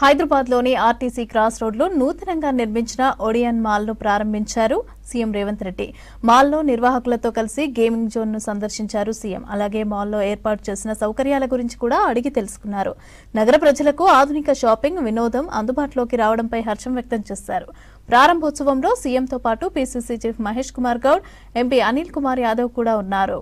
హైదరాబాద్లోని RTC cross రోడ్లో నూతనంగా నిర్మించిన ఒడియన్ మాల్ను ప్రారంభించారు సీఎం రేవంత్ రెడ్డి. మాల్లో నిర్వాహకులతో కలిసి గేమింగ్ జోన్ను సందర్శించారు సీఎం. అలాగే మాల్లో ఏర్పాటు చేసిన సౌకర్యాల గురించి కూడా అడిగి తెలుసుకున్నారు. నగర ప్రజలకు ఆధునిక షాపింగ్, వినోదం అందుబాటులోకి రావడంపై హర్షం వ్యక్తం చేశారు. ప్రారంభోత్సవంలో సీఎంతో పాటు PCC chief Mahesh Kumar Goud, MP Anil Kumar Yadav కూడా ఉన్నారు.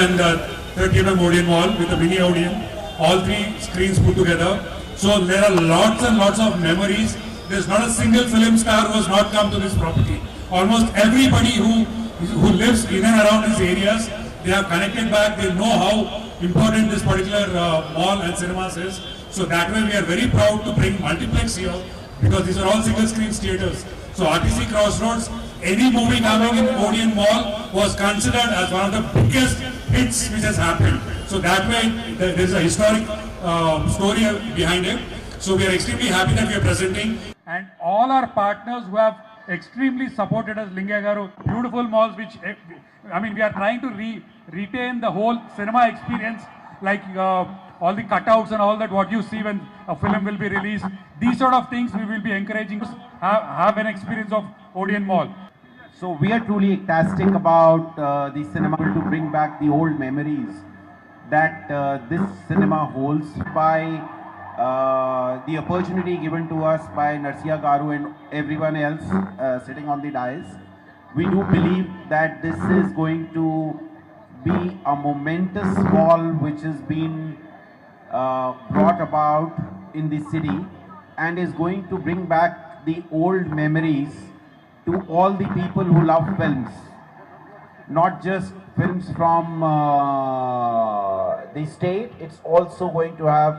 and 30mm Odeon Mall with a mini Odeon, all three screens put together. So there are lots and lots of memories. There's not a single film star who has not come to this property. Almost everybody who lives in and around these areas, they are connected back. They know how important this particular mall and cinemas is. So that way we are very proud to bring multiplex here because these are all single screen theaters. So RTC Crossroads, any movie coming in Odeon Mall was considered as one of the biggest hits which has happened. So that way there is a historic story behind it. So we are extremely happy that we are presenting. And all our partners who have extremely supported us, Lingga Garu, beautiful malls which, I mean, we are trying to retain the whole cinema experience, like all the cutouts and all that what you see when a film will be released. These sort of things we will be encouraging to have an experience of Odeon Mall. So we are truly ecstatic about the cinema to bring back the old memories that this cinema holds by the opportunity given to us by Narsiya Garu and everyone else sitting on the dais. We do believe that this is going to be a momentous wall which has been brought about in the city and is going to bring back the old memories to all the people who love films, not just films from the state, it's also going to have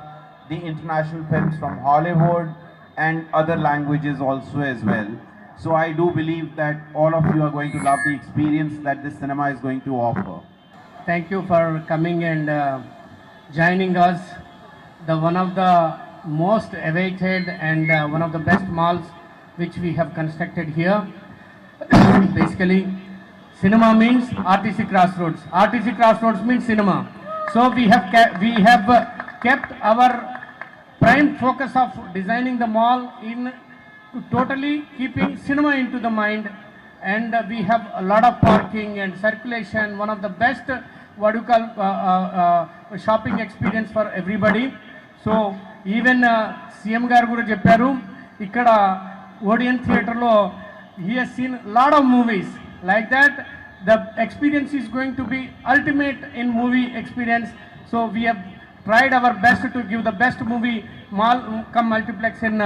the international films from Hollywood and other languages also as well. So I do believe that all of you are going to love the experience that this cinema is going to offer. Thank you for coming and joining us. One of the most awaited and one of the best malls which we have constructed here. Basically, cinema means RTC Crossroads. RTC Crossroads means cinema. So we have kept our prime focus of designing the mall in totally keeping cinema into the mind, and we have a lot of parking and circulation. One of the best what you call shopping experience for everybody. So even CM garu kuda chepparu ikkada Odeon Theatre lo he has seen a lot of movies like that. The experience is going to be ultimate in movie experience. So we have tried our best to give the best movie mall come multiplex in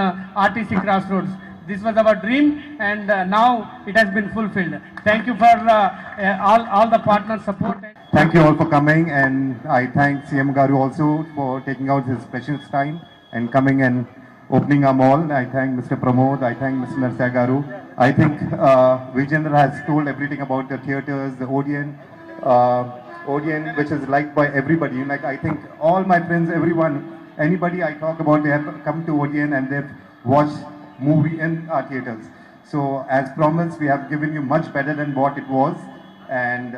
RTC Crossroads. This was our dream and now it has been fulfilled. Thank you for all the partner support. Thank you all for coming, and I thank CM Garu also for taking out his precious time and coming and opening our mall. I thank Mr. Pramod, I thank Mr. Narsiya Garu. I think Vijendra has told everything about the theatres, the Odeon, which is liked by everybody. Like I think all my friends, everyone, anybody I talk about, they have come to Odeon and they've watched movie in our theatres. So as promised, we have given you much better than what it was, and